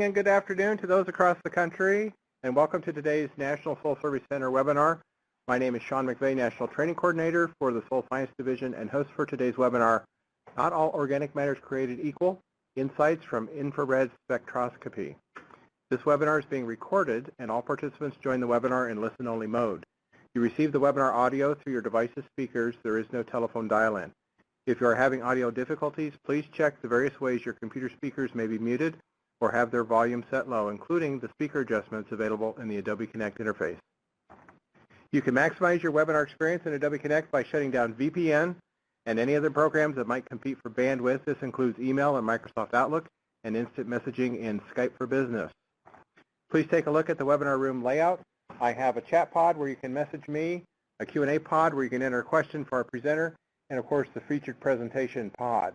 and good afternoon to those across the country, and welcome to today's National Soil Service Center webinar. My name is Sean McVeigh, National Training Coordinator for the Soil Science Division and host for today's webinar, Not All Organic Matter is Created Equal, Insights from Infrared Spectroscopy. This webinar is being recorded, and all participants join the webinar in listen-only mode. You receive the webinar audio through your device's speakers. There is no telephone dial-in. If you are having audio difficulties, please check the various ways your computer speakers may be muted or have their volume set low, including the speaker adjustments available in the Adobe Connect interface. You can maximize your webinar experience in Adobe Connect by shutting down VPN and any other programs that might compete for bandwidth. This includes email and Microsoft Outlook and instant messaging in Skype for Business. Please take a look at the webinar room layout. I have a chat pod where you can message me, a Q&A pod where you can enter a question for our presenter, and of course the featured presentation pod.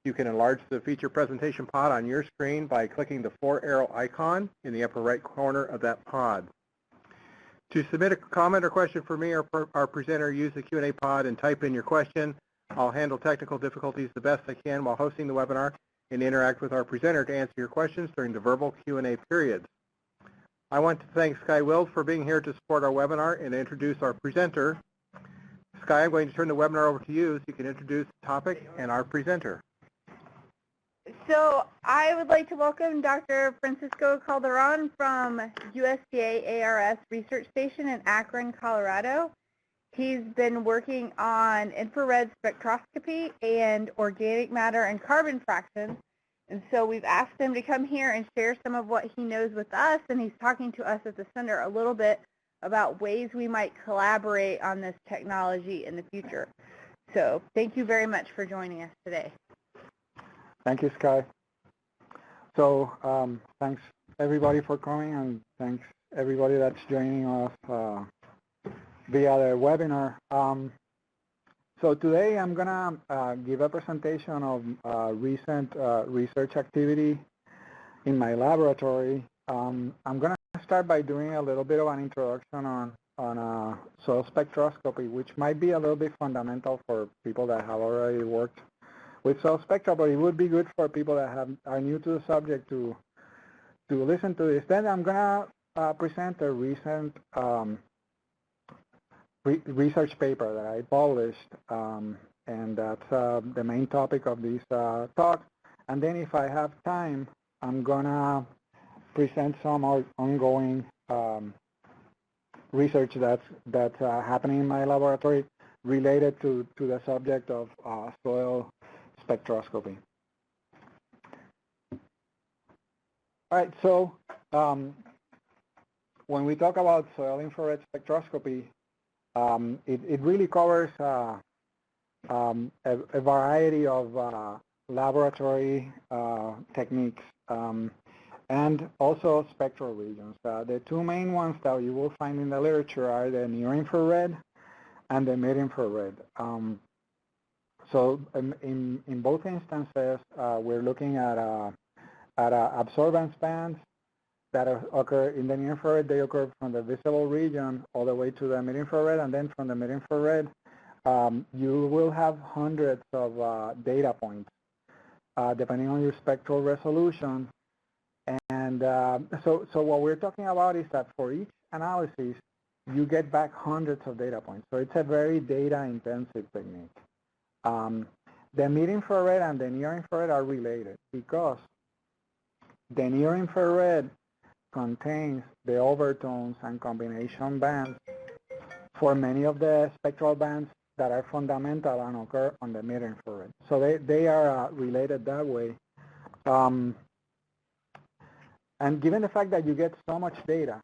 You can enlarge the featured presentation pod on your screen by clicking the 4-arrow icon in the upper right corner of that pod. To submit a comment or question for me or our presenter, use the Q&A pod and type in your question. I'll handle technical difficulties the best I can while hosting the webinar and interact with our presenter to answer your questions during the verbal Q&A periods. I want to thank Sky Wills for being here to support our webinar and introduce our presenter. Sky, I'm going to turn the webinar over to you so you can introduce the topic and our presenter. So I would like to welcome Dr. Francisco Calderon from USDA ARS Research Station in Akron, Colorado. He's been working on infrared spectroscopy and organic matter and carbon fractions. And so we've asked him to come here and share some of what he knows with us, and he's talking to us at the center a little bit about ways we might collaborate on this technology in the future. So thank you very much for joining us today. Thank you, Sky. So thanks everybody for coming, and thanks everybody that's joining us via the webinar. So today I'm going to give a presentation of recent research activity in my laboratory. I'm going to start by doing a little bit of an introduction on soil spectroscopy, which might be a little bit fundamental for people that have already worked with soil spectra, but it would be good for people that are new to the subject to listen to this. Then I'm going to present a recent research paper that I published, and that's the main topic of this talk. And then if I have time, I'm going to present some ongoing research that's happening in my laboratory related to the subject of soil spectroscopy. All right, so when we talk about soil infrared spectroscopy, it really covers a variety of laboratory techniques and also spectral regions. The two main ones that you will find in the literature are the near-infrared and the mid-infrared. So in both instances, we're looking at absorbance bands that occur in the near-infrared. They occur from the visible region all the way to the mid-infrared, and then from the mid-infrared, you will have hundreds of data points, depending on your spectral resolution. And so what we're talking about is that for each analysis, you get back hundreds of data points. So it's a very data-intensive technique. The mid-infrared and the near-infrared are related because the near-infrared contains the overtones and combination bands for many of the spectral bands that are fundamental and occur on the mid-infrared. So they are related that way. And given the fact that you get so much data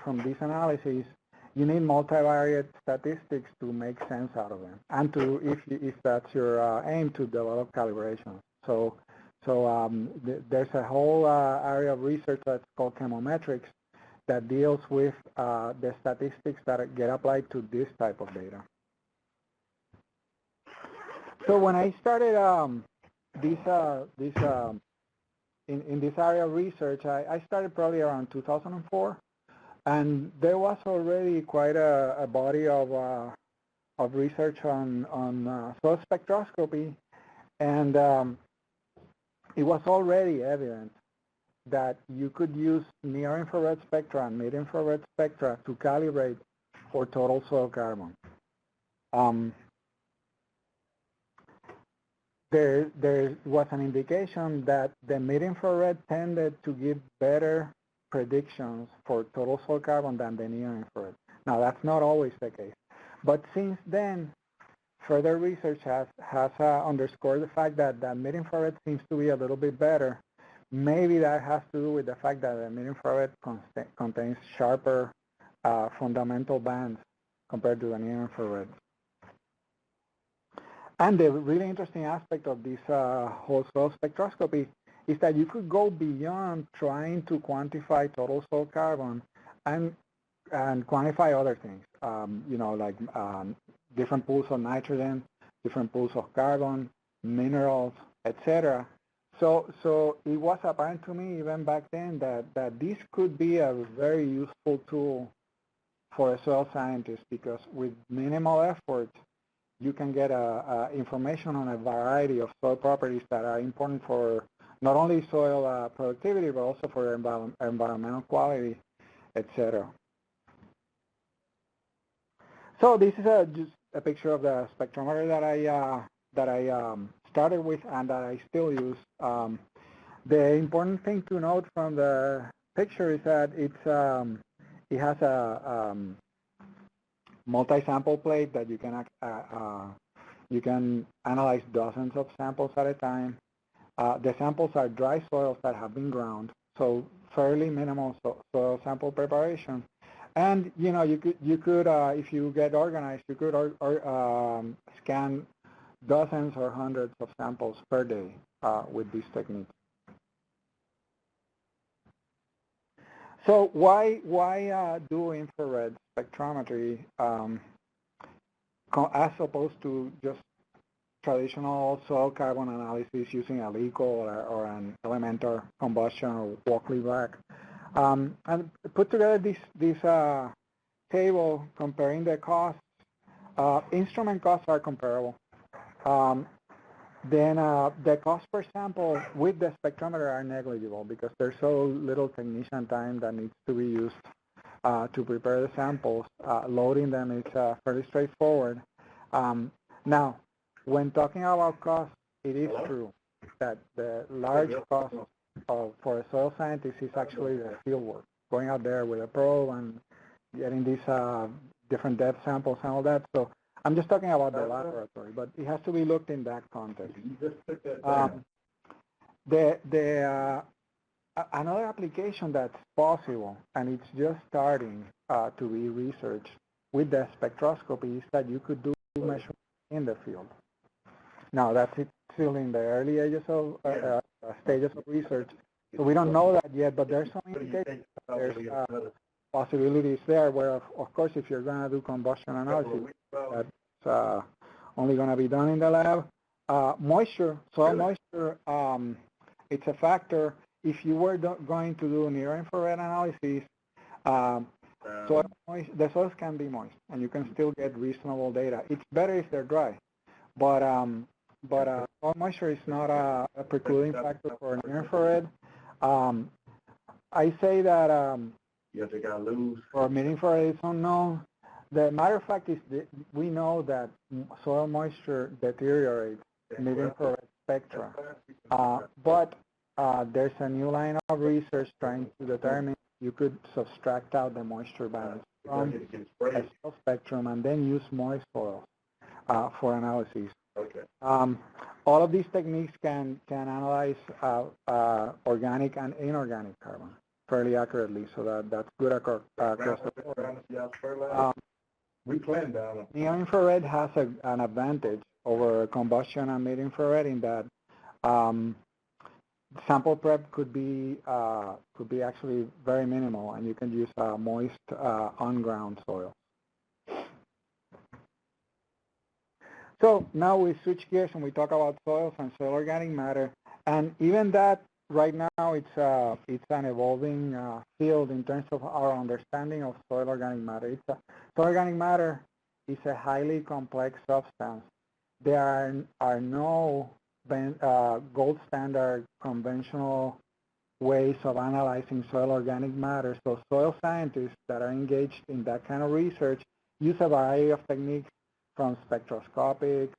from these analyses, you need multivariate statistics to make sense out of them, and to, if that's your aim, to develop calibration. So there's a whole area of research that's called chemometrics that deals with the statistics that get applied to this type of data. So when I started in this area of research, I started probably around 2004. And there was already quite a body of research on soil spectroscopy, and it was already evident that you could use near-infrared spectra and mid-infrared spectra to calibrate for total soil carbon. There was an indication that the mid-infrared tended to give better predictions for total soil carbon than the near-infrared. Now, that's not always the case. But since then, further research has underscored the fact that the mid-infrared seems to be a little bit better. Maybe that has to do with the fact that the mid-infrared contains sharper fundamental bands compared to the near-infrared. And the really interesting aspect of this whole soil spectroscopy is that you could go beyond trying to quantify total soil carbon and quantify other things, you know, like different pools of nitrogen, different pools of carbon, minerals, etc. So it was apparent to me even back then that this could be a very useful tool for a soil scientist, because with minimal effort, you can get information on a variety of soil properties that are important for not only soil productivity, but also for environmental quality, etc. So this is just a picture of the spectrometer that I started with and that I still use. The important thing to note from the picture is that it has a multi-sample plate that you can analyze dozens of samples at a time. The samples are dry soils that have been ground, so fairly minimal soil sample preparation. And you know, you could if you get organized, you could scan dozens or hundreds of samples per day with this technique. So why do infrared spectrometry as opposed to just traditional soil carbon analysis using a LECO or an elemental combustion or Walkley-Black? And put together this table comparing the costs. Instrument costs are comparable. Then the cost per sample with the spectrometer are negligible because there's so little technician time that needs to be used to prepare the samples. Loading them is fairly straightforward. Now, when talking about cost, it is true that the large cost for a soil scientist is actually the field work, going out there with a probe and getting these different depth samples and all that. So I'm just talking about the laboratory, but it has to be looked in that context. Another application that's possible, and it's just starting to be researched with the spectroscopy, is that you could do measurements in the field. Now, that's still in the early stages of research, so we don't know that yet, but there's some indications that there's possibilities there where, of course, if you're going to do combustion analysis, that's only going to be done in the lab. Moisture, soil moisture, it's a factor. If you were going to do near-infrared analysis, the soils can be moist, and you can still get reasonable data. It's better if they're dry, but soil moisture is not a precluding factor for near-infrared. I say that for mid-infrared, it's unknown. The matter of fact is that we know that soil moisture deteriorates mid-infrared spectra, but there's a new line of research trying to determine you could subtract out the moisture balance from a soil spectrum and then use moist soils for analysis. Okay. All of these techniques can analyze organic and inorganic carbon fairly accurately, so that's good across the board. Near-infrared has an advantage over combustion and mid-infrared in that sample prep could be actually very minimal, and you can use moist on-ground soil. So now we switch gears and we talk about soils and soil organic matter, and even that right now it's an evolving field in terms of our understanding of soil organic matter. Soil organic matter is a highly complex substance. There are no gold standard conventional ways of analyzing soil organic matter. So soil scientists that are engaged in that kind of research use a variety of techniques from spectroscopic,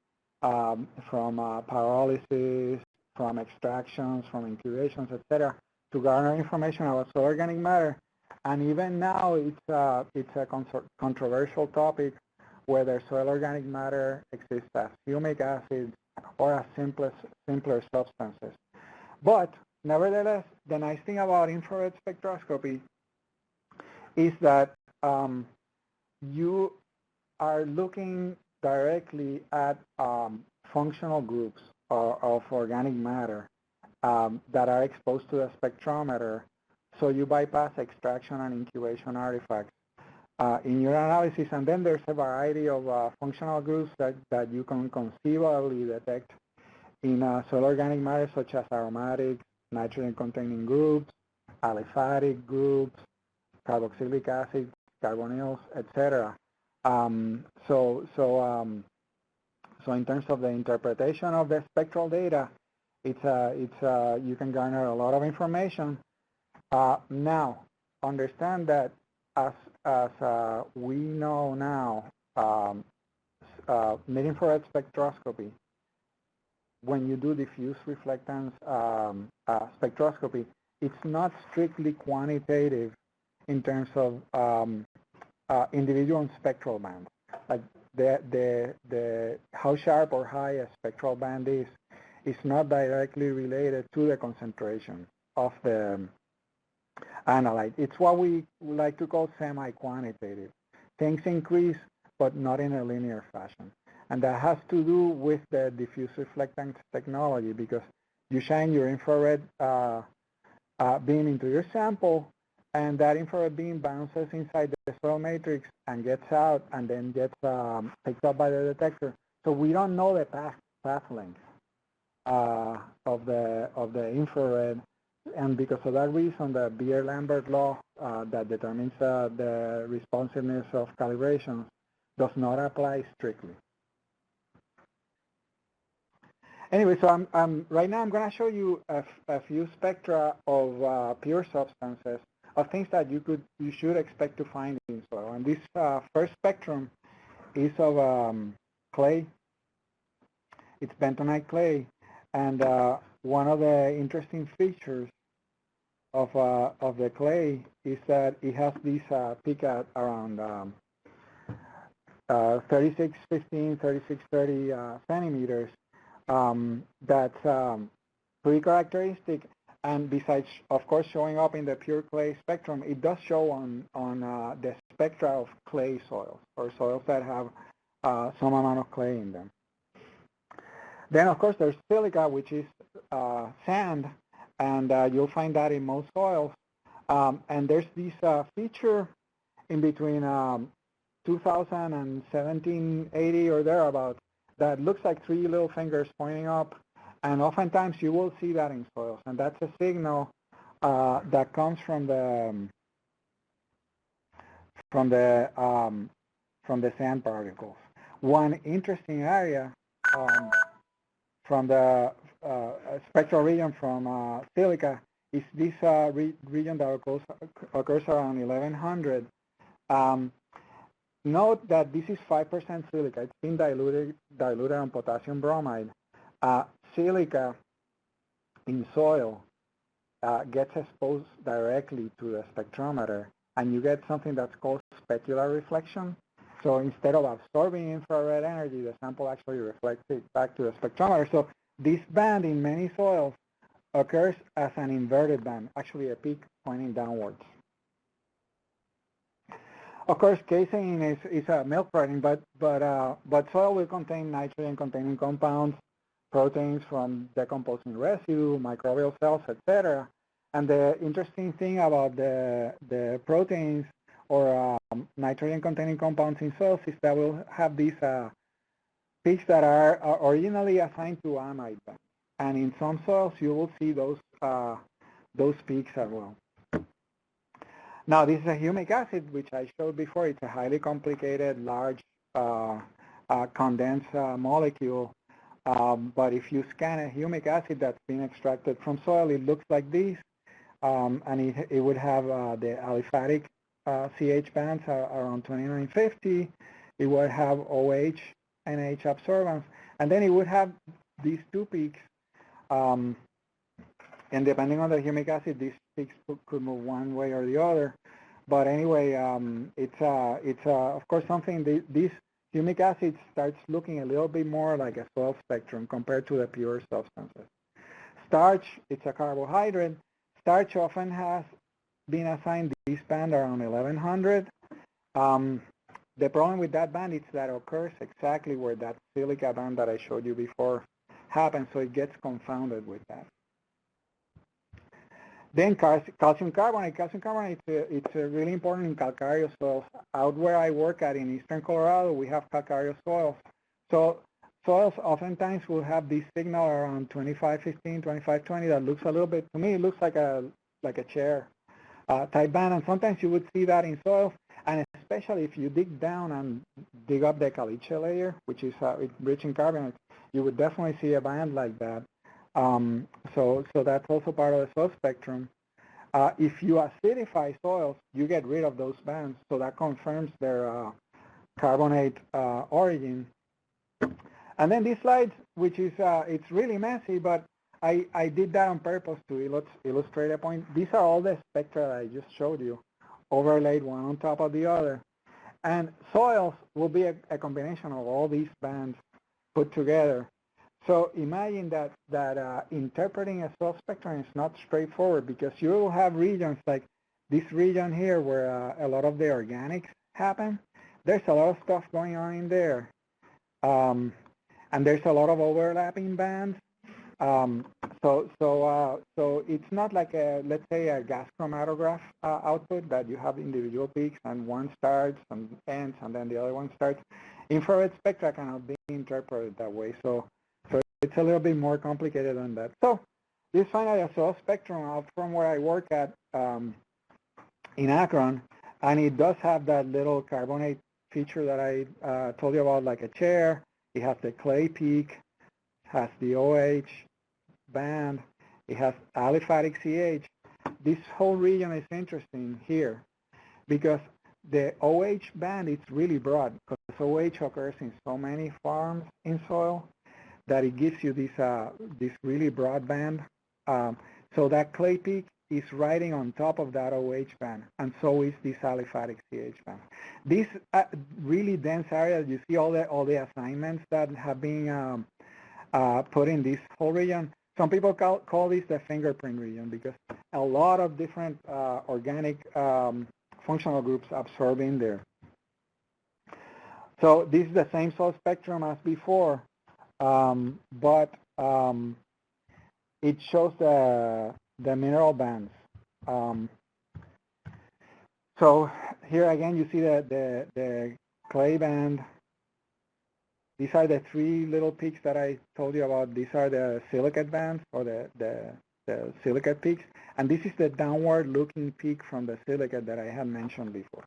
from pyrolysis, from extractions, from incubations, etc., to garner information about soil organic matter. And even now, it's a controversial topic whether soil organic matter exists as humic acids or as simpler substances. But nevertheless, the nice thing about infrared spectroscopy is that you are looking directly at functional groups of organic matter that are exposed to the spectrometer, so you bypass extraction and incubation artifacts in your analysis. And then there's a variety of functional groups that you can conceivably detect in soil organic matter, such as aromatics, nitrogen-containing groups, aliphatic groups, carboxylic acid, carbonyls, etc. So in terms of the interpretation of the spectral data, you can garner a lot of information. Now, understand that as we know now, mid-infrared spectroscopy, when you do diffuse reflectance spectroscopy, it's not strictly quantitative in terms of individual spectral bands. Like how sharp or high a spectral band is not directly related to the concentration of the analyte. It's what we like to call semi-quantitative. Things increase, but not in a linear fashion. And that has to do with the diffuse reflectance technology, because you shine your infrared beam into your sample, and that infrared beam bounces inside the soil matrix and gets out and then gets picked up by the detector. So we don't know the path length of the infrared, and because of that reason, the Beer-Lambert law that determines the responsiveness of calibration does not apply strictly. Anyway, so right now I'm going to show you a few spectra of pure substances, of things that you should expect to find in soil. And this first spectrum is of clay. It's bentonite clay, and one of the interesting features of the clay is that it has this peak at around 3615, 3630 centimeters. That's pretty characteristic. And besides, of course, showing up in the pure clay spectrum, it does show on the spectra of clay soils, or soils that have some amount of clay in them. Then, of course, there's silica, which is sand, and you'll find that in most soils. And there's this feature in between 2000 and 1780 or thereabouts that looks like three little fingers pointing up. And oftentimes you will see that in soils, and that's a signal that comes from the sand particles. One interesting area from the spectral region from silica is this region that occurs around 1100. Note that this is 5% silica. It's been diluted on potassium bromide. Silica in soil gets exposed directly to the spectrometer, and you get something that's called specular reflection. So instead of absorbing infrared energy, the sample actually reflects it back to the spectrometer. So this band in many soils occurs as an inverted band, actually a peak pointing downwards. Of course, casein is a milk protein, but soil will contain nitrogen-containing compounds, proteins from decomposing residue, microbial cells, etc. And the interesting thing about the proteins or nitrogen-containing compounds in soils is that we'll have these peaks that are originally assigned to amide bands. And in some soils, you will see those peaks as well. Now, this is a humic acid, which I showed before. It's a highly complicated, large, condensed molecule. But if you scan a humic acid that's been extracted from soil, it looks like this. and it would have the aliphatic CH bands around 2950. It would have OH, NH absorbance, and then it would have these two peaks. And depending on the humic acid, these peaks could move one way or the other. But anyway, it's of course something. This humic acid starts looking a little bit more like a soil spectrum compared to the pure substances. Starch, it's a carbohydrate. Starch often has been assigned this band around 1100. The problem with that band is that it occurs exactly where that silica band that I showed you before happens, so it gets confounded with that. Then calcium carbonate. Calcium carbonate, it's really important in calcareous soils. Out where I work at in eastern Colorado, we have calcareous soils. So soils oftentimes will have this signal around 2515, 2520 that looks a little bit, to me, it looks like a chair type band. And sometimes you would see that in soils. And especially if you dig down and dig up the caliche layer, which is rich in carbonate, you would definitely see a band like that. So that's also part of the soil spectrum. If you acidify soils, you get rid of those bands, so that confirms their carbonate origin. And then these slides, which is it's really messy, but I did that on purpose to illustrate a point. These are all the spectra that I just showed you, overlaid one on top of the other. And soils will be a combination of all these bands put together. So imagine that interpreting a soil spectrum is not straightforward, because you will have regions like this region here where a lot of the organics happen. There's a lot of stuff going on in there. And there's a lot of overlapping bands. So it's not like let's say a gas chromatograph output that you have individual peaks and one starts and ends and then the other one starts. Infrared spectra cannot be interpreted that way. So it's a little bit more complicated than that. So this is finally a soil spectrum out from where I work at in Akron, and it does have that little carbonate feature that I told you about, like a chair. It has the clay peak, has the OH band, it has aliphatic CH. This whole region is interesting here because the OH band is really broad, because OH occurs in so many forms in soil that it gives you this really broad band. So that clay peak is riding on top of that OH band, and so is this aliphatic CH band. This really dense area, you see all the assignments that have been put in this whole region. Some people call this the fingerprint region because a lot of different organic functional groups absorb in there. So this is the same soil spectrum as before, but it shows the mineral bands. So here again you see the clay band. These are the three little peaks that I told you about. These are the silicate bands, or the silicate peaks. And this is the downward looking peak from the silicate that I had mentioned before.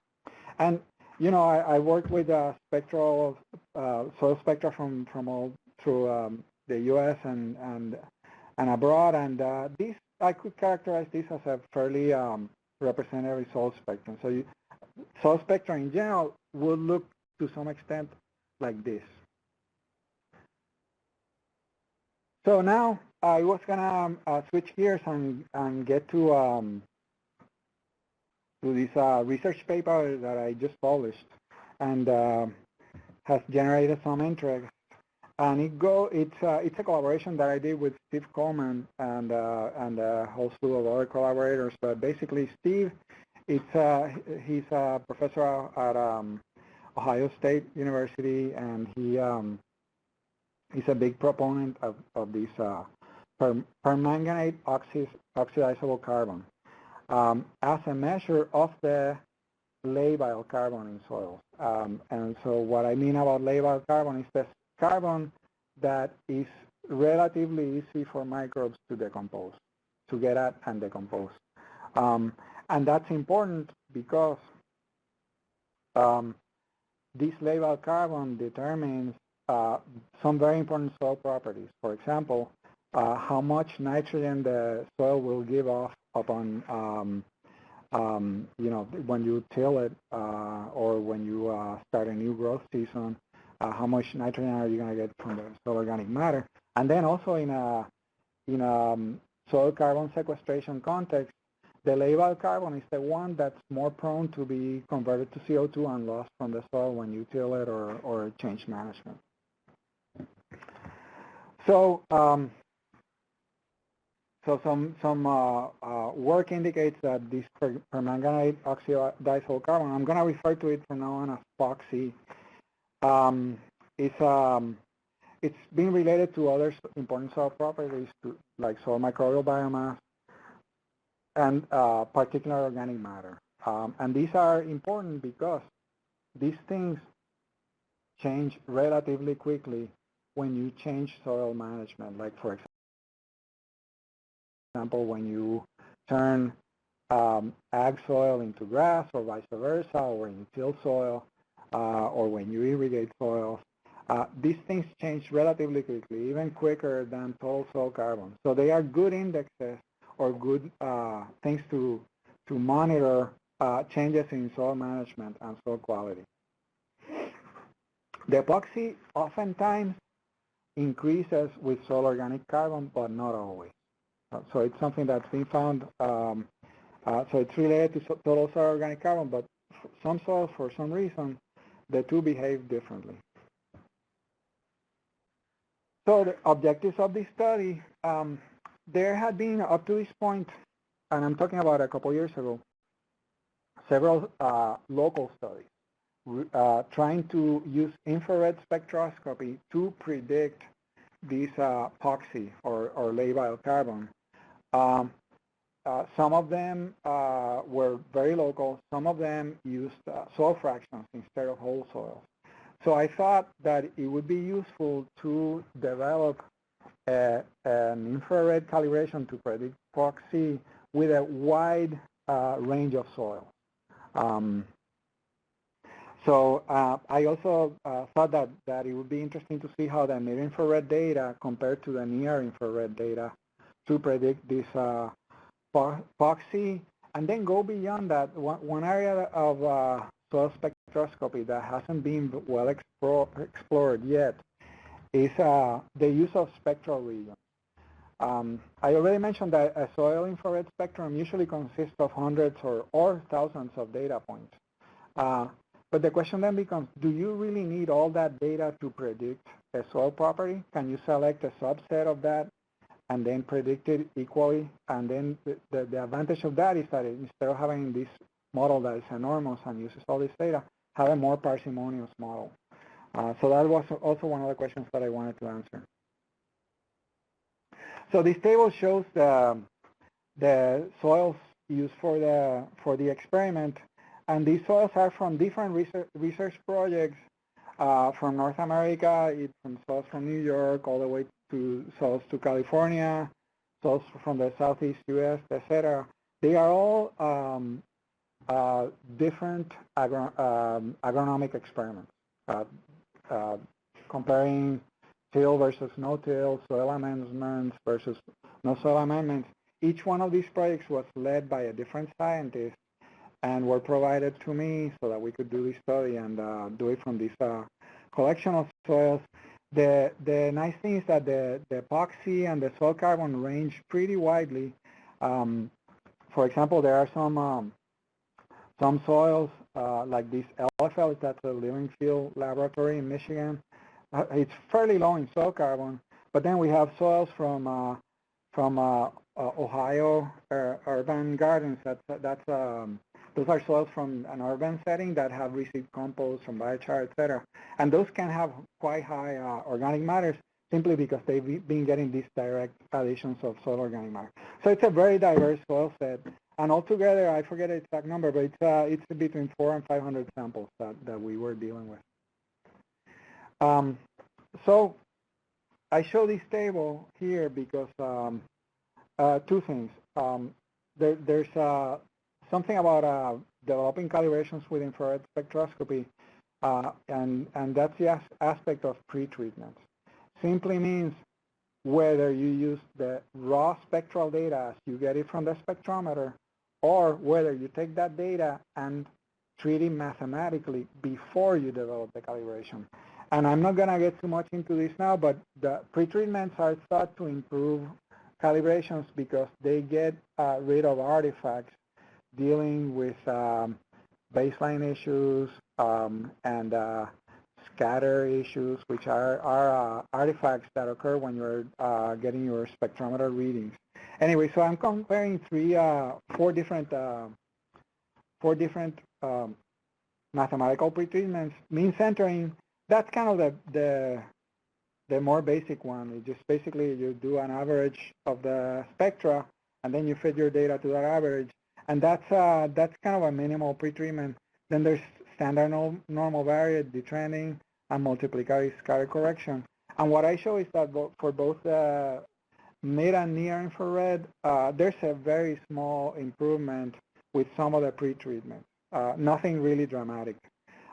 And you know, I work with spectral soil spectra from all through the U.S. and abroad, and this I could characterize this as a fairly representative soil spectrum. So soil spectra in general would look to some extent like this. So now I was gonna switch gears and get to this research paper that I just published and has generated some interest. And it's a collaboration that I did with Steve Coleman and a whole slew of other collaborators. But basically, Steve, he's a professor at Ohio State University, and he's a big proponent of this permanganate oxidizable carbon as a measure of the labile carbon in soils. And so what I mean about labile carbon is the carbon that is relatively easy for microbes to decompose, to get at and decompose. And that's important because this labile carbon determines some very important soil properties. For example, how much nitrogen the soil will give off upon, when you till it or when you start a new growth season, how much nitrogen are you going to get from the soil organic matter. And then also in a soil carbon sequestration context, the labile carbon is the one that's more prone to be converted to CO2 and lost from the soil when you till it or change management. So, some work indicates that this permanganate oxidizable carbon, I'm going to refer to it from now on as POXC, it's been related to other important soil properties like soil microbial biomass and particular organic matter. And these are important because these things change relatively quickly when you change soil management. Like, for example, when you turn ag soil into grass or vice versa, or when you till soil, or when you irrigate soils, these things change relatively quickly, even quicker than total soil carbon. So they are good indexes or good things to monitor changes in soil management and soil quality. The epoxy oftentimes increases with soil organic carbon, but not always. So it's something that's been found. So it's related to total soil organic carbon, but some soils, for some reason, the two behave differently. So the objectives of this study, there had been up to this point, and I'm talking about a couple years ago, several local studies trying to use infrared spectroscopy to predict these POXC or labile carbon. Some of them were very local. Some of them used soil fractions instead of whole soils. So I thought that it would be useful to develop an infrared calibration to predict POXC with a wide range of soils. So I also thought that it would be interesting to see how the near-infrared data compared to the near-infrared data to predict this POXC, and then go beyond that. One area of soil spectroscopy that hasn't been well explored yet is the use of spectral regions. I already mentioned that a soil infrared spectrum usually consists of hundreds or thousands of data points. But the question then becomes, do you really need all that data to predict a soil property? Can you select a subset of that and then predict it equally? And then the advantage of that is that instead of having this model that is enormous and uses all this data, have a more parsimonious model. So that was also one of the questions that I wanted to answer. So this table shows the soils used for the experiment, and these soils are from different research projects from North America, from soils from New York all the way to soils to California, soils from the Southeast U.S., etc. They are all different agronomic experiments, comparing till versus no-till, soil amendments versus no soil amendments. Each one of these projects was led by a different scientist and were provided to me so that we could do this study and do it from this collection of soils. The nice thing is that the POXC and the soil carbon range pretty widely. For example, there are some soils like this LFL, that's a Living Field Laboratory in Michigan. It's fairly low in soil carbon, but then we have soils from Ohio urban gardens. Those are soils from an urban setting that have received compost from biochar, etc. And those can have quite high organic matters simply because they've been getting these direct additions of soil organic matter. So it's a very diverse soil set. And altogether, I forget the exact number, but it's between 400 and 500 samples that we were dealing with. So I show this table here because two things. There's something about developing calibrations with infrared spectroscopy, and that's the aspect of pretreatment. Simply means whether you use the raw spectral data as you get it from the spectrometer, or whether you take that data and treat it mathematically before you develop the calibration. And I'm not going to get too much into this now, but the pretreatments are thought to improve calibrations because they get rid of artifacts dealing with baseline issues and scatter issues, which are artifacts that occur when you're getting your spectrometer readings. Anyway, so I'm comparing four different mathematical pretreatments. Mean centering, that's kind of the more basic one. It just basically you do an average of the spectra, and then you fit your data to that average, and that's kind of a minimal pretreatment. Then there's standard normal variate, detrending, and multiplicatory scatter correction. And what I show is that for both the mid and near infrared, there's a very small improvement with some of the pretreatment. Nothing really dramatic.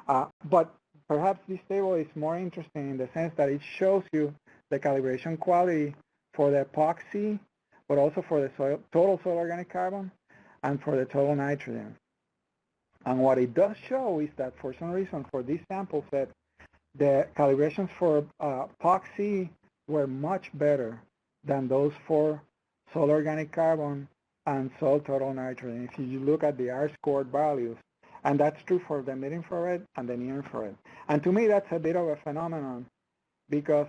But perhaps this table is more interesting in the sense that it shows you the calibration quality for the Epoxy, but also for the total soil organic carbon and for the total nitrogen. And what it does show is that for some reason, for this sample set, the calibrations for POXC were much better than those for soil organic carbon and soil total nitrogen. If you look at the R-scored values, and that's true for the mid-infrared and the near-infrared. And to me, that's a bit of a phenomenon because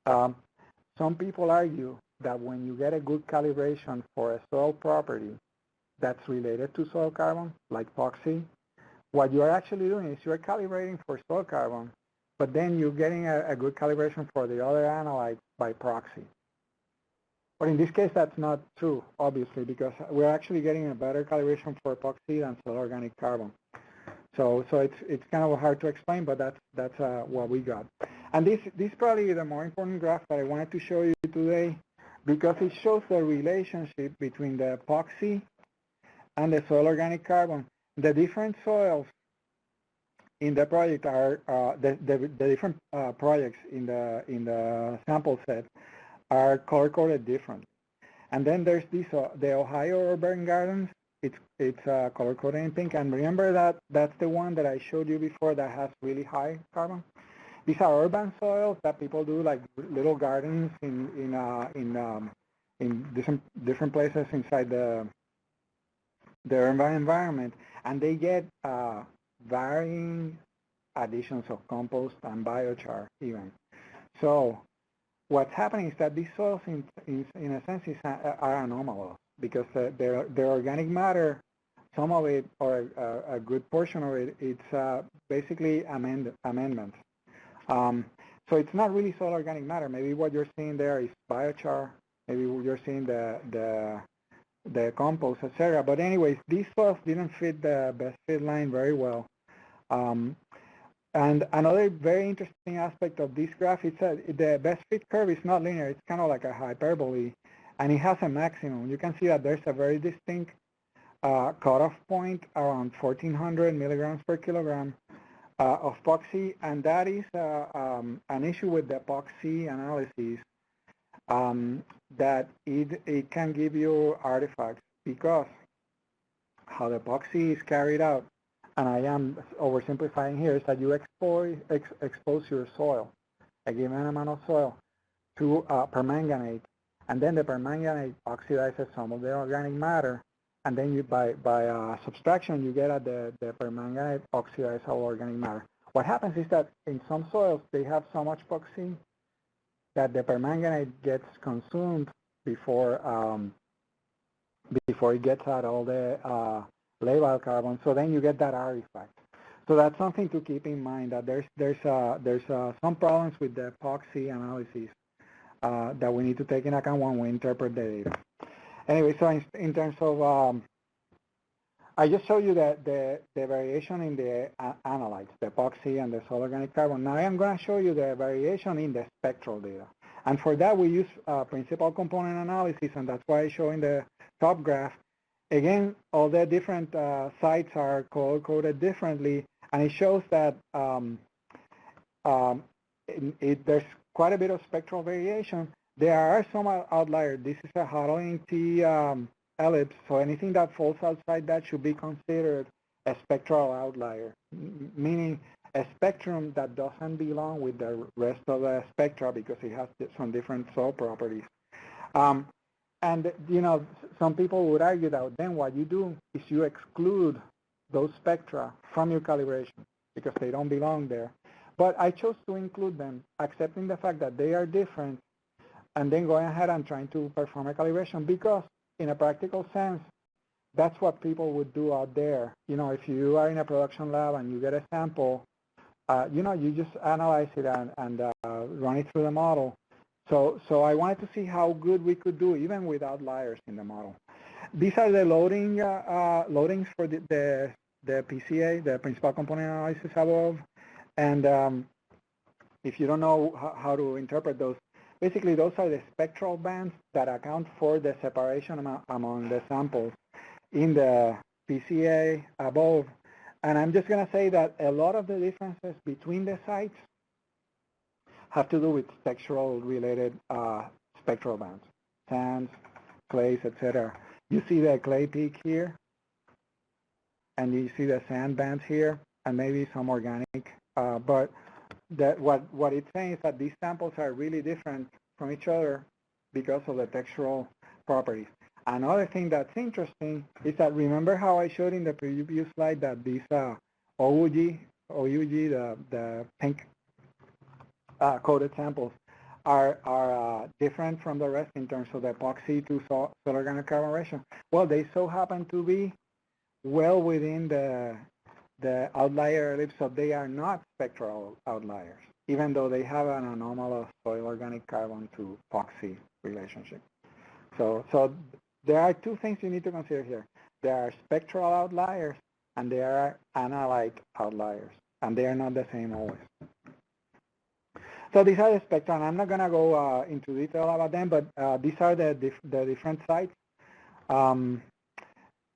some people argue that when you get a good calibration for a soil property that's related to soil carbon, like POXC, what you are actually doing is you're calibrating for soil carbon, but then you're getting a good calibration for the other analytes by proxy. But in this case, that's not true, obviously, because we're actually getting a better calibration for epoxy than soil organic carbon. So it's kind of hard to explain, but that's what we got. And this probably is the more important graph that I wanted to show you today, because it shows the relationship between the epoxy and the soil organic carbon. The different soils in the project are the different projects in the sample set are color-coded differently. And then there's this, the Ohio urban gardens, it's color-coded in pink. And remember that's the one that I showed you before that has really high carbon. These are urban soils that people do like little gardens in different places inside the urban environment, and they get varying additions of compost and biochar even. So what's happening is that these soils, in a sense, are anomalous because their organic matter, some of it, or a good portion of it, it's basically amendments. So it's not really soil organic matter. Maybe what you're seeing there is biochar. Maybe you're seeing the compost, etc. But anyways, these soils didn't fit the best fit line very well. And another very interesting aspect of this graph is that the best fit curve is not linear. It's kind of like a hyperbole, and it has a maximum. You can see that there's a very distinct cutoff point around 1,400 milligrams per kilogram of epoxy, and that is an issue with the epoxy analysis, that it can give you artifacts because how the epoxy is carried out, and I am oversimplifying here, is that you expose your soil, a given amount of soil, to permanganate, and then the permanganate oxidizes some of the organic matter, and then you, by subtraction, you get at the permanganate oxidizable organic matter. What happens is that in some soils, they have so much epoxy that the permanganate gets consumed before it gets out all the labile carbon. So then you get that artifact. So that's something to keep in mind, that there's some problems with the epoxy analysis that we need to take into account when we interpret the data. Anyway, so in terms of, I just showed you the variation in the analytes, the epoxy and the soil organic carbon. Now I'm going to show you the variation in the spectral data. And for that, we use principal component analysis, and that's why I show in the top graph. Again, all the different sites are color-coded differently, and it shows that there's quite a bit of spectral variation. There are some outliers. This is a Hartling T ellipse, so anything that falls outside that should be considered a spectral outlier, meaning a spectrum that doesn't belong with the rest of the spectra because it has some different soil properties. And, you know, some people would argue that then what you do is you exclude those spectra from your calibration because they don't belong there. But I chose to include them, accepting the fact that they are different, and then going ahead and trying to perform a calibration because, in a practical sense, that's what people would do out there. You know, if you are in a production lab and you get a sample, you know, you just analyze it and run it through the model. So I wanted to see how good we could do even with outliers in the model. These are the loadings for the PCA, the principal component analysis above. And if you don't know how to interpret those, basically those are the spectral bands that account for the separation among the samples in the PCA above. And I'm just going to say that a lot of the differences between the sites have to do with textural related spectral bands, sands, clays, etc. You see the clay peak here, and you see the sand bands here, and maybe some organic. But what it's saying is that these samples are really different from each other because of the textural properties. Another thing that's interesting is that remember how I showed in the previous slide that these OUG, the pink coated samples are different from the rest in terms of the epoxy to soil organic carbon ratio. Well, they so happen to be well within the outlier ellipse, so they are not spectral outliers, even though they have an anomalous soil organic carbon to POXC relationship. So there are two things you need to consider here. There are spectral outliers and there are analyte outliers, and they are not the same always. So these are the spectra, and I'm not going to go into detail about them, but these are the different sites. You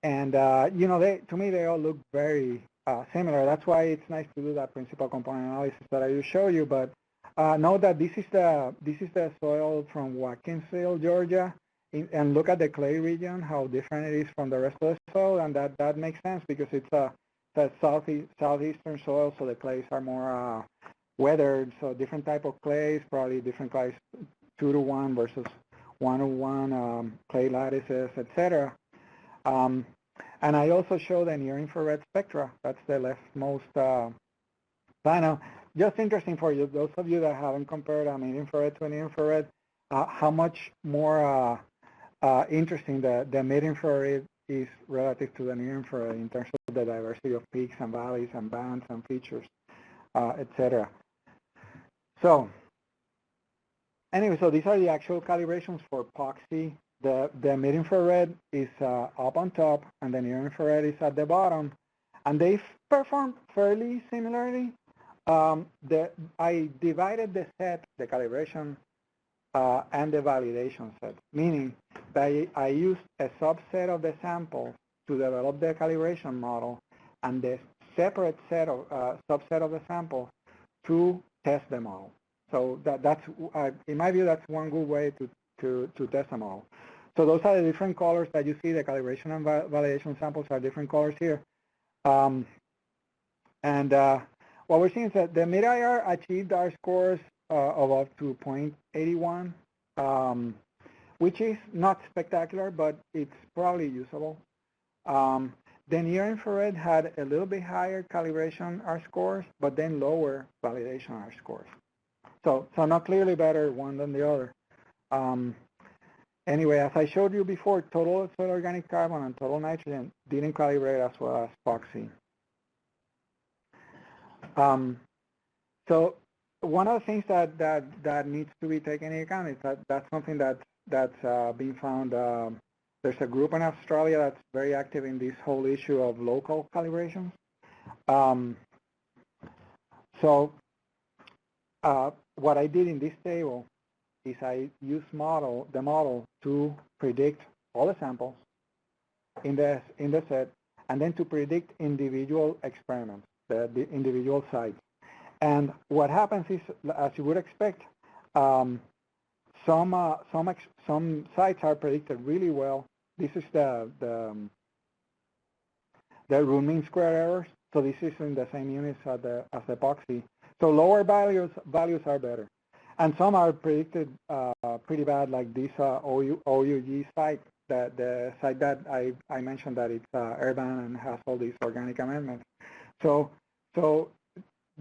know, to me, they all look very similar. That's why it's nice to do that principal component analysis that I will show you. But note that this is the soil from Watkinsville, Georgia, and look at the clay region, how different it is from the rest of the soil, and that makes sense because it's a southeastern soil, so the clays are more weathered, so different type of clays, probably different clays, 2-to-1 versus 1-to-1 clay lattices, etc. And I also show the near-infrared spectra. That's the leftmost panel. Just interesting for you, those of you that haven't compared mid-infrared to near-infrared, how much more interesting the mid-infrared is relative to the near-infrared in terms of the diversity of peaks and valleys and bands and features, etc. So anyway, so these are the actual calibrations for POXC. The mid-infrared is up on top, and the near-infrared is at the bottom, and they perform fairly similarly. I divided the set, the calibration, and the validation set, meaning that I used a subset of the sample to develop the calibration model, and the separate set of subset of the sample to test the model. So that's in my view, that's one good way to test a model. So those are the different colors that you see. The calibration and validation samples are different colors here. What we're seeing is that the mid-IR achieved our scores of up to 0.81, which is not spectacular, but it's probably usable. The near-infrared had a little bit higher calibration R scores, but then lower validation R scores. So not clearly better one than the other. Anyway, as I showed you before, total soil organic carbon and total nitrogen didn't calibrate as well as POXC. So one of the things that needs to be taken into account is that's something that's being found. There's a group in Australia that's very active in this whole issue of local calibrations. What I did in this table is I used the model to predict all the samples in the set, and then to predict individual experiments, the individual sites. And what happens is, as you would expect, Some sites are predicted really well. This is the root mean square errors. So this is in the same units as the epoxy. So lower values are better. And some are predicted pretty bad, like this OUG site, the site that I mentioned that it's urban and has all these organic amendments. So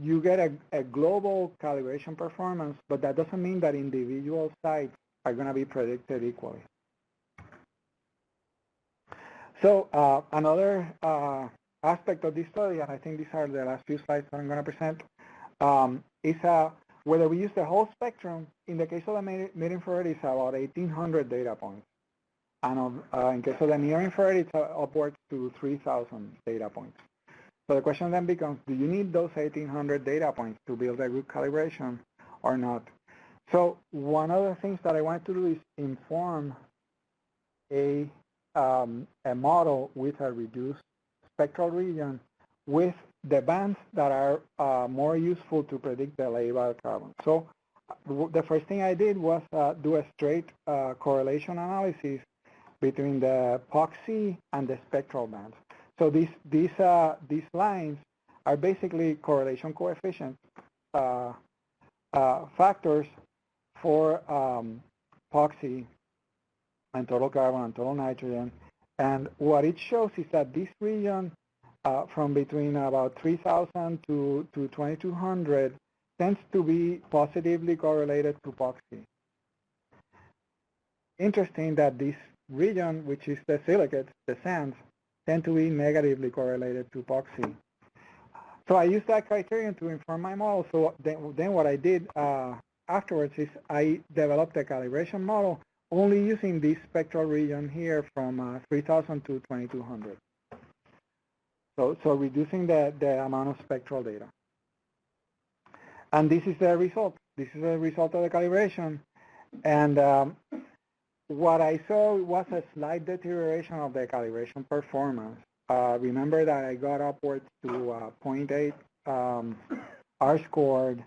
you get a global calibration performance, but that doesn't mean that individual sites are going to be predicted equally. So another aspect of this study, and I think these are the last few slides that I'm going to present, is whether we use the whole spectrum. In the case of the mid-infrared, it's about 1,800 data points. And in case of the near-infrared, it's upwards to 3,000 data points. So the question then becomes, do you need those 1,800 data points to build a good calibration or not? So one of the things that I wanted to do is inform a model with a reduced spectral region with the bands that are more useful to predict the labile carbon. So the first thing I did was do a straight correlation analysis between the POXC and the spectral bands. So these lines are basically correlation coefficient factors for POXC and total carbon and total nitrogen. And what it shows is that this region from between about 3,000 to 2,200 tends to be positively correlated to POXC. Interesting that this region, which is the silicates, the sands, tend to be negatively correlated to POXC. So I used that criterion to inform my model. So then what I did afterwards is I developed a calibration model only using this spectral region here from 3,000 to 2,200. So reducing the amount of spectral data. And this is the result. This is the result of the calibration. And what I saw was a slight deterioration of the calibration performance. Remember that I got upwards to 0.8 R-scored.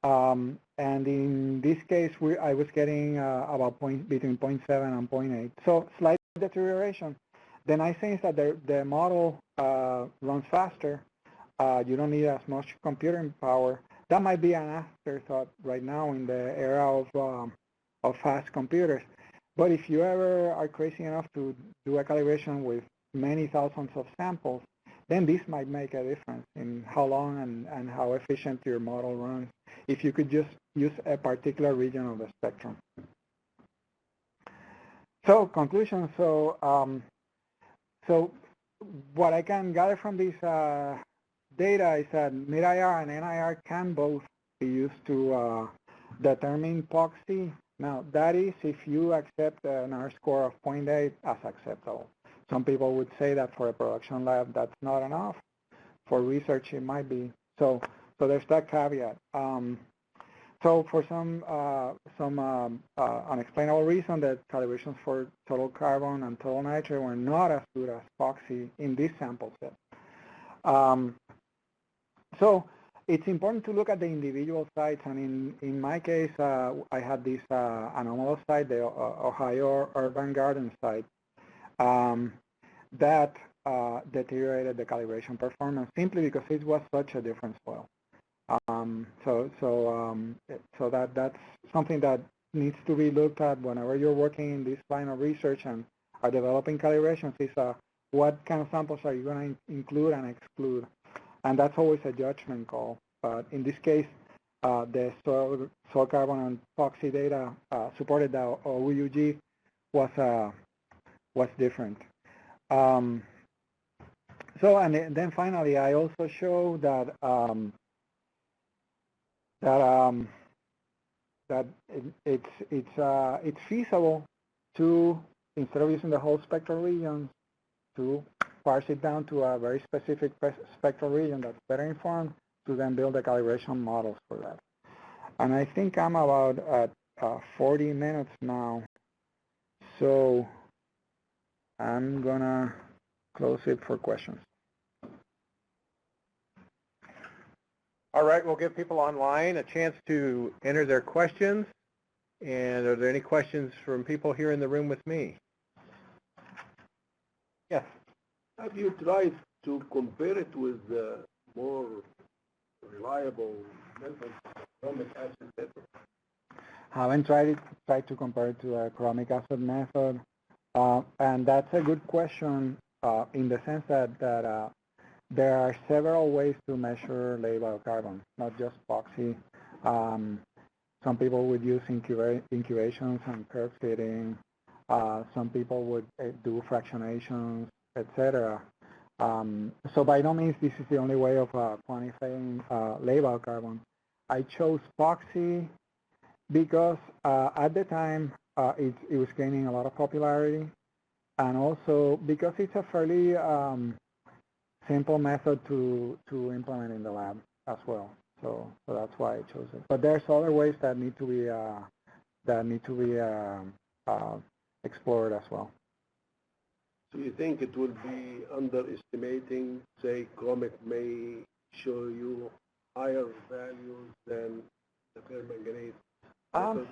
And in this case, I was getting about between 0.7 and 0.8. So slight deterioration. Then I think that the model runs faster. You don't need as much computing power. That might be an afterthought right now in the era of fast computers. But if you ever are crazy enough to do a calibration with many thousands of samples, then this might make a difference in how long and how efficient your model runs if you could just use a particular region of the spectrum. So conclusion. So what I can gather from this data is that mid-IR and NIR can both be used to determine POXC. Now, that is if you accept an R-score of 0.8 as acceptable. Some people would say that for a production lab, that's not enough. For research, it might be. So there's that caveat. So for some unexplainable reason, the calibrations for total carbon and total nitrogen were not as good as POXC in this sample set. So it's important to look at the individual sites, and in my case, I had this anomalous site, the Ohio Urban Garden site, that deteriorated the calibration performance simply because it was such a different soil. So that's something that needs to be looked at whenever you're working in this line of research and are developing calibrations. Is what kind of samples are you going to include and exclude? And that's always a judgment call. But in this case, the soil carbon and POXC data supported that OUG was different. So and then finally, I also show that it's feasible to, instead of using the whole spectral region, to parse it down to a very specific spectral region that's better informed, to then build the calibration models for that. And I think I'm about at 40 minutes now, so I'm gonna close it for questions. All right, we'll give people online a chance to enter their questions. And are there any questions from people here in the room with me? Yes. Have you tried to compare it with more reliable methods, chromic acid method? Haven't tried to compare it to a chromic acid method, and that's a good question in the sense that there are several ways to measure labile carbon, not just POXC. Some people would use incubations and curve fitting. Some people would do fractionations, etc. So by no means this is the only way of quantifying labile carbon. I chose POXC because at the time it was gaining a lot of popularity, and also because it's a fairly simple method to implement in the lab as well. So that's why I chose it. But there's other ways that need to be explored as well. So you think it would be underestimating, say, chromic may show you higher values than the permanganate method?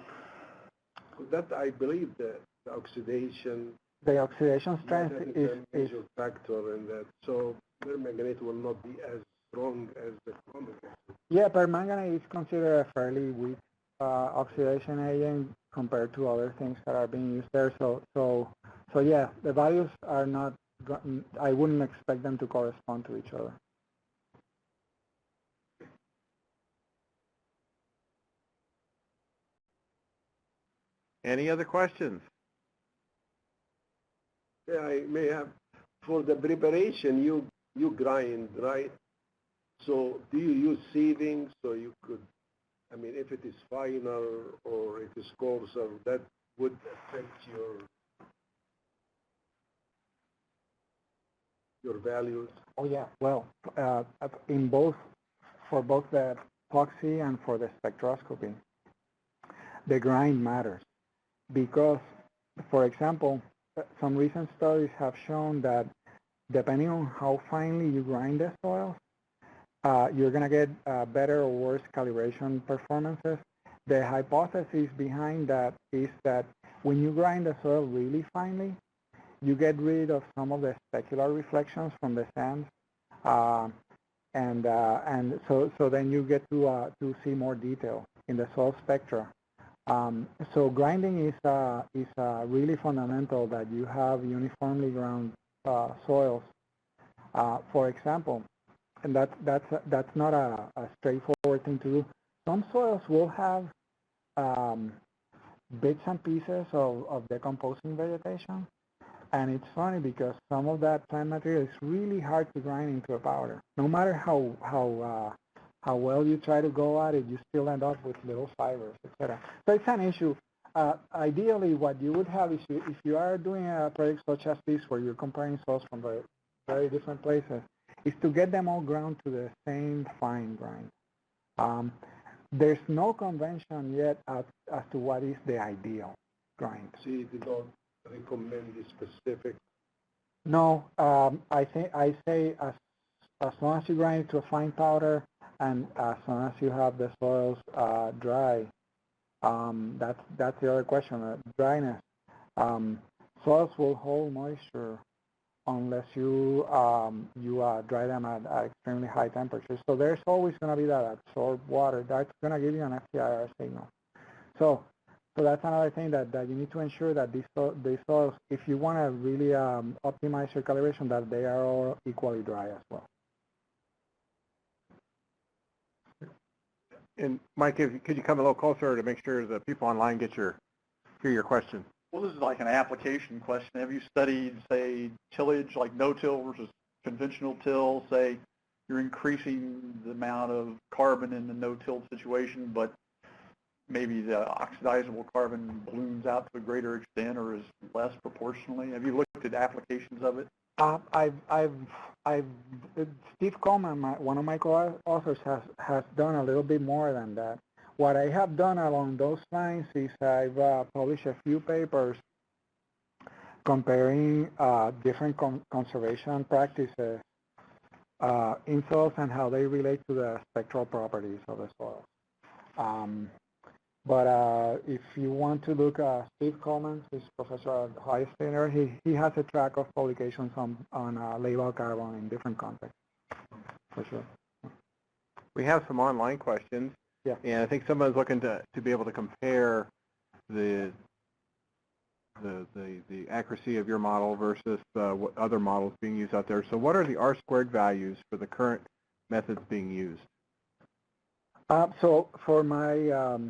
That I believe the oxidation. The oxidation strength is a major factor in that. So permanganate will not be as strong as the chromic acid. Yeah, permanganate is considered a fairly weak oxidation agent compared to other things that are being used there. So yeah, the values are not. I wouldn't expect them to correspond to each other. Any other questions? Yeah, I may have. For the preparation, you grind, right? So do you use sieving so you could, I mean, if it is finer or it is coarser, that would affect your values? Oh yeah. Well, for both the Epoxy and for the spectroscopy, the grind matters because, for example, some recent studies have shown that depending on how finely you grind the soils, you're going to get better or worse calibration performances. The hypothesis behind that is that when you grind the soil really finely, you get rid of some of the specular reflections from the sands, and so then you get to see more detail in the soil spectra. So grinding is really fundamental that you have uniformly ground soils. For example, and that's not a straightforward thing to do. Some soils will have bits and pieces of decomposing vegetation, and it's funny because some of that plant material is really hard to grind into a powder. No matter how well you try to go at it, you still end up with little fibers, etc. So it's an issue. Ideally, what you would have is if you are doing a project such as this, where you're comparing soils from very different places, is to get them all ground to the same fine grind. There's no convention yet as to what is the ideal grind. So you don't recommend the specific? No, I say as long as you grind it to a fine powder and as long as you have the soils dry. That's the other question, dryness. Soils will hold moisture unless you dry them at extremely high temperatures. So there's always going to be that absorbed water that's going to give you an FTIR signal. So that's another thing that you need to ensure that these soils, if you want to really optimize your calibration, that they are all equally dry as well. And Mike, could you come a little closer to make sure the people online hear your question? Well, this is like an application question. Have you studied, say, tillage, like no-till versus conventional till? Say you're increasing the amount of carbon in the no-till situation, but maybe the oxidizable carbon balloons out to a greater extent or is less proportionally. Have you looked at applications of it? Steve Coleman, one of my co-authors, has done a little bit more than that. What I have done along those lines is I've published a few papers comparing different conservation practices in soils and how they relate to the spectral properties of the soil. But if you want to look at Steve Coleman, who's professor at Ohio State, he has a track of publications on Labile Carbon in different contexts, for sure. We have some online questions, Yeah. and I think someone's looking to be able to compare the accuracy of your model versus what other models being used out there. So what are the R-squared values for the current methods being used? So for my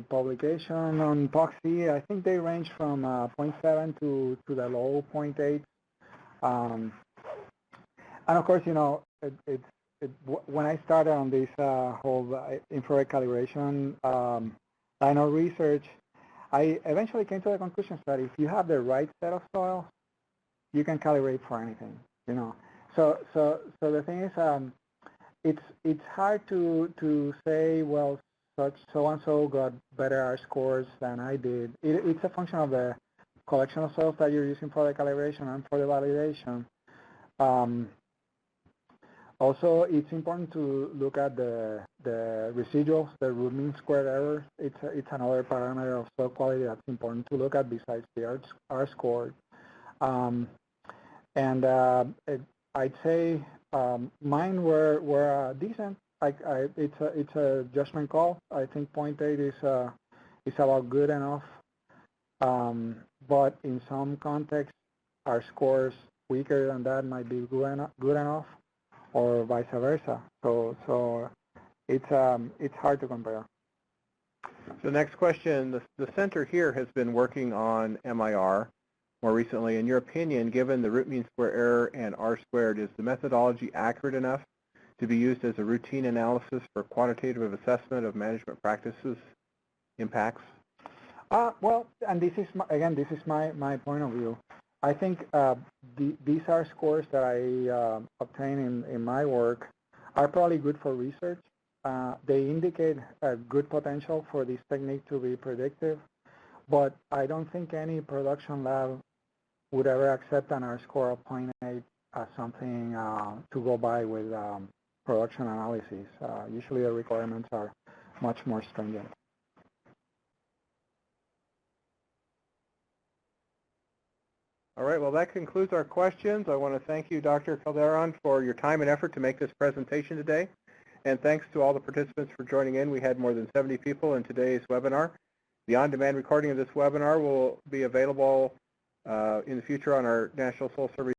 publication on POXC, I think they range from 0.7 to the low 0.8. And of course, you know, when I started on this whole infrared calibration line of research, I eventually came to the conclusion that if you have the right set of soils, you can calibrate for anything, you know. So the thing is, it's hard to say, well, so and so got better R scores than I did. It's a function of the collection of soils that you're using for the calibration and for the validation. Also, it's important to look at the residuals, the root mean squared error. It's another parameter of soil quality that's important to look at besides the R score. I'd say mine were decent. It's a judgment call. I think 0.8 is about good enough. But in some contexts, our scores weaker than that might be good enough, or vice versa. So it's hard to compare. So next question, the center here has been working on MIR more recently. In your opinion, given the root mean square error and R squared, is the methodology accurate enough to be used as a routine analysis for quantitative assessment of management practices impacts? Well, and this is my point of view. I think these are scores that I obtain in my work are probably good for research. They indicate a good potential for this technique to be predictive, but I don't think any production lab would ever accept an R score of 0.8 as something to go by with production analysis. Usually the requirements are much more stringent. All right, well, that concludes our questions. I want to thank you, Dr. Calderon, for your time and effort to make this presentation today. And thanks to all the participants for joining in. We had more than 70 people in today's webinar. The on-demand recording of this webinar will be available in the future on our National Soil Survey